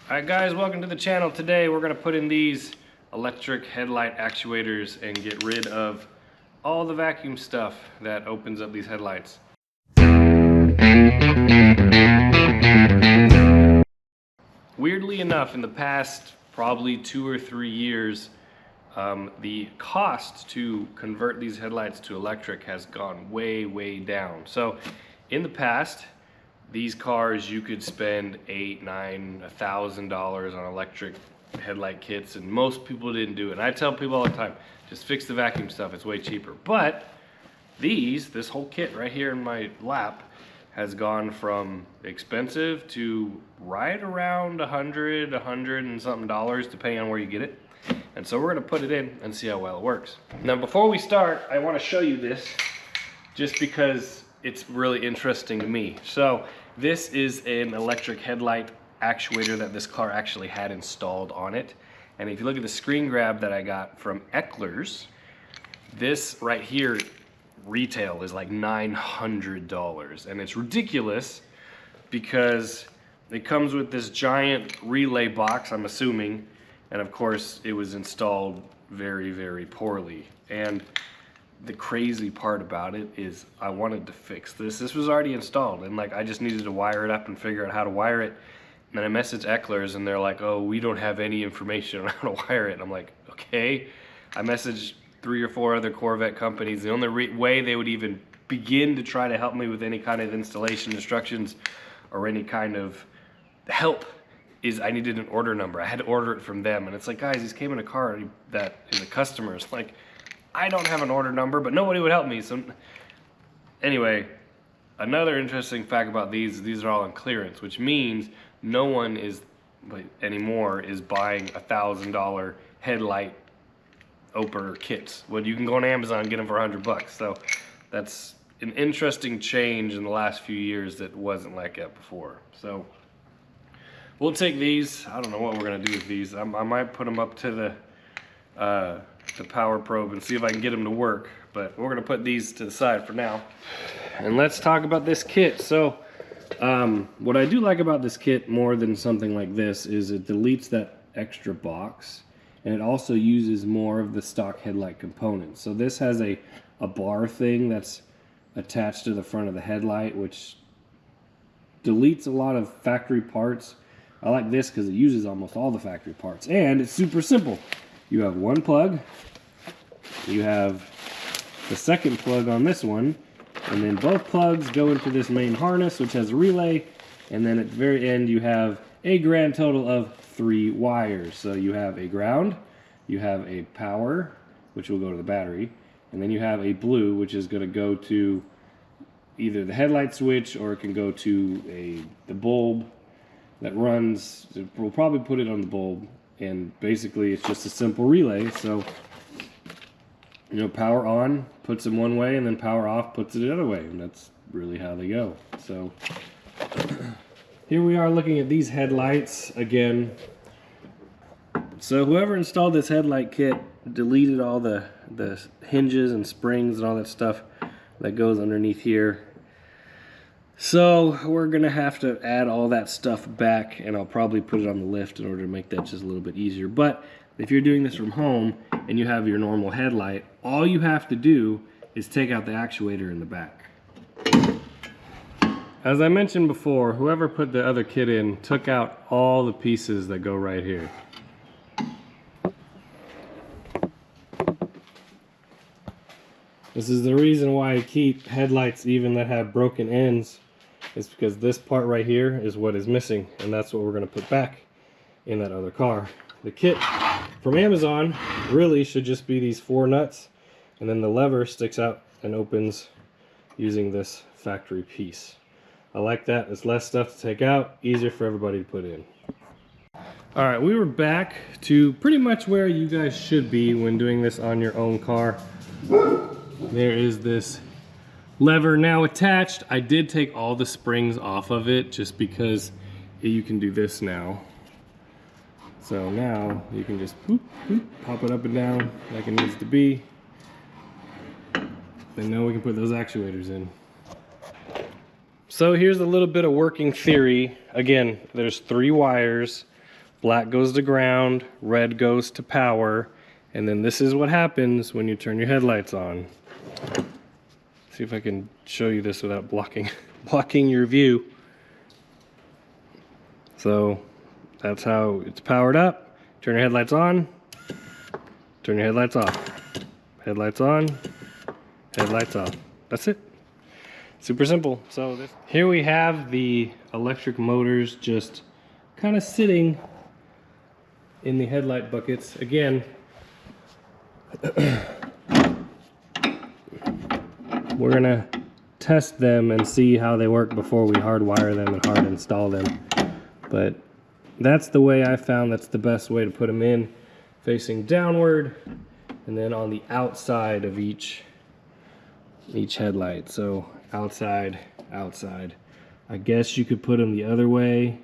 Alright guys, welcome to the channel. Today we're going to put in these electric headlight actuators and get rid of all the vacuum stuff that opens up these headlights. Weirdly enough, in the past probably 2 or 3 years, the cost to convert these headlights to electric has gone way down. So in the past, these cars, you could spend $8,000, $9,000, $1,000 on electric headlight kits, and most people didn't do it. And I tell people all the time, just fix the vacuum stuff, it's way cheaper. But this whole kit right here in my lap has gone from expensive to right around $100 and something, depending on where you get it. And so we're gonna put it in and see how well it works. Now before we start, I wanna show you this just because it's really interesting to me. So this is an electric headlight actuator that this car actually had installed on it. And if you look at the screen grab that I got from Eckler's, this right here retail is like $900. And it's ridiculous because it comes with this giant relay box, I'm assuming. And of course it was installed very poorly. And the crazy part about it is I wanted to fix this. This was already installed and like I just needed to wire it up and figure out how to wire it. And then I messaged Eckler's and they're like, oh, we don't have any information on how to wire it. And I'm like, okay. I messaged 3 or 4 other Corvette companies. The only way they would even begin to try to help me with any kind of installation instructions or any kind of help is I needed an order number. I had to order it from them. And it's like, guys, these came in a car that is a customer. It's like, I don't have an order number, but nobody would help me. So anyway, another interesting fact about these are all on clearance, which means no one anymore is buying $1,000 headlight opener kits. Well, you can go on Amazon and get them for $100. So that's an interesting change in the last few years that wasn't like that before. So we'll take these. I don't know what we're gonna do with these. I might put them up to the power probe and see if I can get them to work, but we're gonna put these to the side for now. And let's talk about this kit. So what I do like about this kit more than something like this is it deletes that extra box, and it also uses more of the stock headlight components. So this has a bar thing that's attached to the front of the headlight, which deletes a lot of factory parts. I like this because it uses almost all the factory parts, and it's super simple. You have one plug, you have the second plug on this one, and then both plugs go into this main harness, which has a relay, and then at the very end you have a grand total of 3 wires. So you have a ground, you have a power, which will go to the battery, and then you have a blue, which is going to go to either the headlight switch or it can go to the bulb that runs. We'll probably put it on the bulb. And basically it's just a simple relay. So, you know, power on puts them one way and then power off puts it the other way. And that's really how they go. So here we are looking at these headlights again. So whoever installed this headlight kit deleted all the hinges and springs and all that stuff that goes underneath here. So we're gonna have to add all that stuff back, and I'll probably put it on the lift in order to make that just a little bit easier. But if you're doing this from home and you have your normal headlight, all you have to do is take out the actuator in the back. As I mentioned before, whoever put the other kit in took out all the pieces that go right here. This is the reason why I keep headlights even that have broken ends. It's because this part right here is what is missing, and that's what we're going to put back in that other car. The kit from Amazon really should just be these 4 nuts, and then the lever sticks out and opens using this factory piece. I like that. It's less stuff to take out, easier for everybody to put in. Alright, we were back to pretty much where you guys should be when doing this on your own car. There is this lever now attached. I did take all the springs off of it just because you can do this now. So now you can just pop it up and down like it needs to be. And now we can put those actuators in. So here's a little bit of working theory. Again, there's 3 wires. Black goes to ground, red goes to power, and then this is what happens when you turn your headlights on. See if I can show you this without blocking your view. So that's how it's powered up. Turn your headlights on, turn your headlights off. Headlights on, headlights off. That's it. Super simple. So here we have the electric motors just kind of sitting in the headlight buckets. Again, we're gonna test them and see how they work before we hardwire them and hard install them. But that's the way I found that's the best way to put them in, facing downward and then on the outside of each headlight. So outside, outside. I guess you could put them the other way.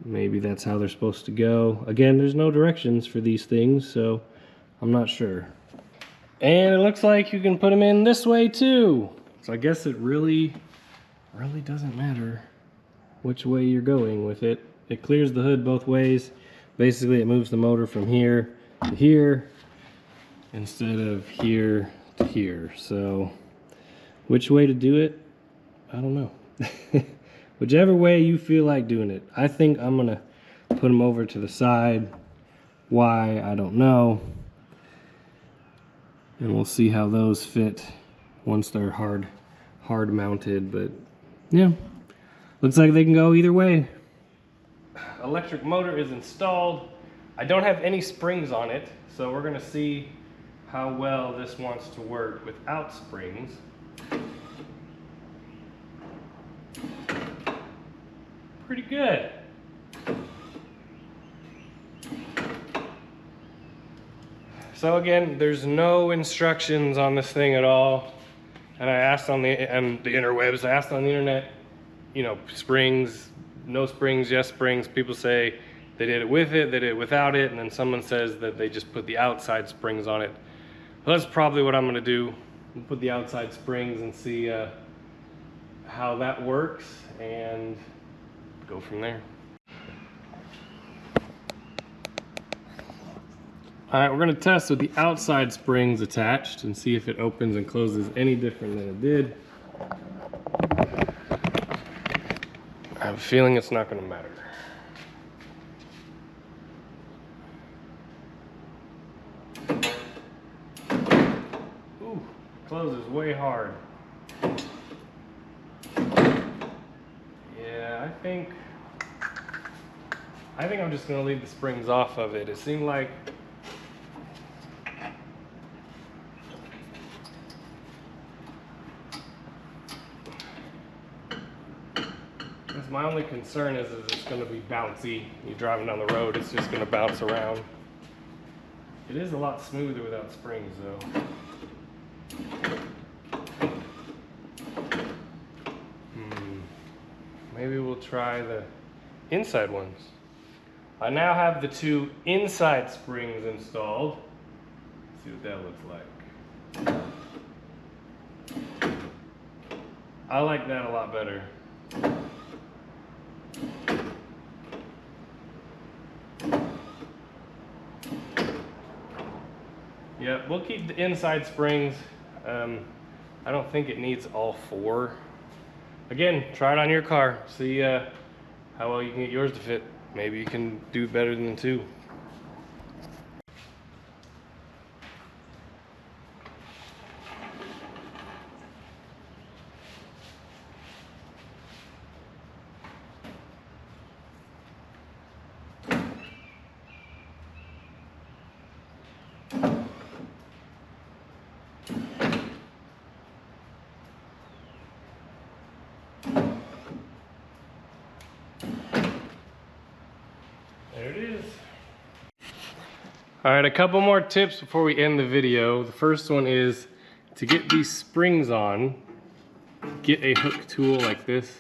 Maybe that's how they're supposed to go. Again, there's no directions for these things, so I'm not sure. And it looks like you can put them in this way too. So I guess it really doesn't matter which way you're going with it. It clears the hood both ways. Basically, it moves the motor from here to here instead of here to here. So which way to do it, I don't know. Whichever way you feel like doing it. I think I'm gonna put them over to the side. Why, I don't know. And we'll see how those fit once they're hard mounted. But yeah, looks like they can go either way. Electric motor is installed. I don't have any springs on it, so we're gonna see how well this wants to work without springs. Pretty good. So again, there's no instructions on this thing at all. And I asked on the interwebs, I asked on the internet, you know, springs, no springs, yes springs. People say they did it with it, they did it without it, and then someone says that they just put the outside springs on it. Well, that's probably what I'm gonna do. I'll put the outside springs and see how that works and go from there. All right, we're gonna test with the outside springs attached and see if it opens and closes any different than it did. I have a feeling it's not gonna matter. Ooh, closes way hard. Yeah, I think I'm just gonna leave the springs off of it. It seemed like my only concern is it's going to be bouncy. You're driving down the road, it's just going to bounce around. It is a lot smoother without springs though. Maybe we'll try the inside ones. I now have the two inside springs installed. Let's see what that looks like. I like that a lot better. Yeah, we'll keep the inside springs. I don't think it needs all four. Again, try it on your car. See how well you can get yours to fit. Maybe you can do better than two. There it is. All right, a couple more tips before we end the video. The first one is to get these springs on, get a hook tool like this,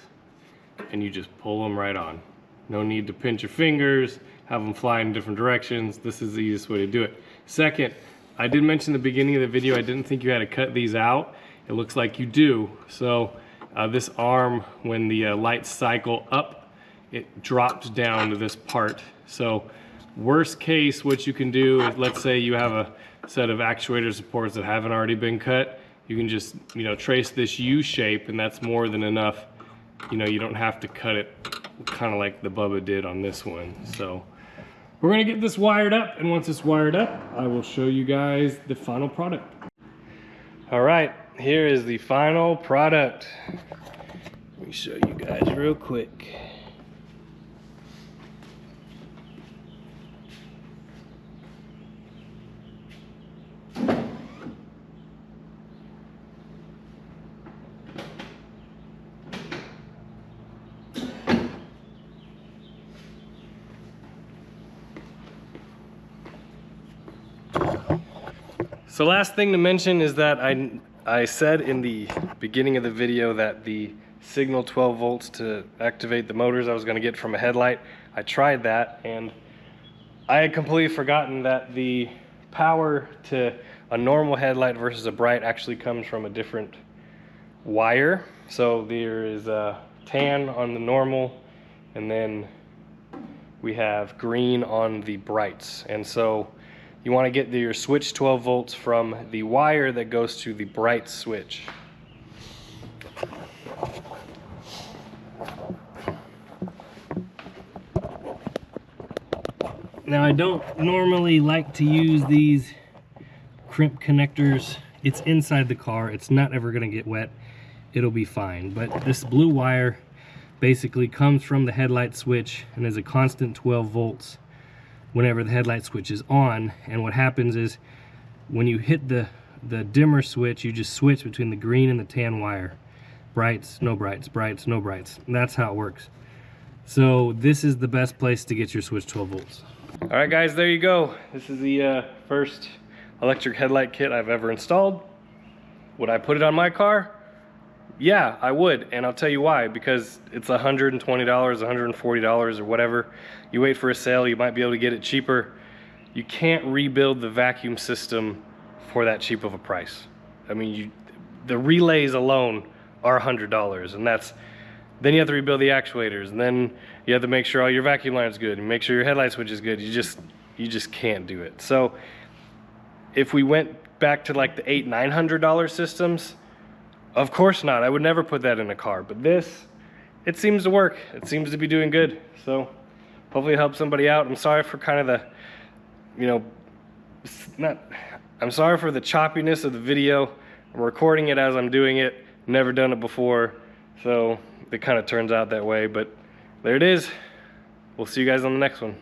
and you just pull them right on. No need to pinch your fingers, have them fly in different directions. This is the easiest way to do it. Second, I did mention in the beginning of the video, I didn't think you had to cut these out. It looks like you do. So this arm, when the lights cycle up, it dropped down to this part. So worst case, what you can do is, let's say you have a set of actuator supports that haven't already been cut, you can just, you know, trace this U shape, and that's more than enough. You know, you don't have to cut it kind of like the Bubba did on this one. So we're gonna get this wired up, and once it's wired up, I will show you guys the final product. All right, here is the final product. Let me show you guys real quick. So last thing to mention is that I said in the beginning of the video that the signal 12 volts to activate the motors I was going to get from a headlight. I tried that, and I had completely forgotten that the power to a normal headlight versus a bright actually comes from a different wire. So there is a tan on the normal, and then we have green on the brights. And so you want to get your switch 12 volts from the wire that goes to the bright switch. Now, I don't normally like to use these crimp connectors. It's inside the car. It's not ever going to get wet. It'll be fine. But this blue wire basically comes from the headlight switch and is a constant 12 volts whenever the headlight switch is on. And what happens is when you hit the dimmer switch, you just switch between the green and the tan wire. Brights, no brights, brights, no brights. And that's how it works. So this is the best place to get your switch 12 volts. All right, guys, there you go. This is the first electric headlight kit I've ever installed. Would I put it on my car? Yeah, I would, and I'll tell you why. Because it's $120, $140 or whatever. You wait for a sale, you might be able to get it cheaper. You can't rebuild the vacuum system for that cheap of a price. I mean, the relays alone are $100, and then you have to rebuild the actuators, and then you have to make sure all your vacuum line's good, and make sure your headlight switch is good. You just can't do it. So if we went back to like the $800-900 systems, of course not. I would never put that in a car. But this, it seems to work. It seems to be doing good. So hopefully it helps somebody out. I'm sorry for kind of the, you know, I'm sorry for the choppiness of the video. I'm recording it as I'm doing it. Never done it before. So it kind of turns out that way. But there it is. We'll see you guys on the next one.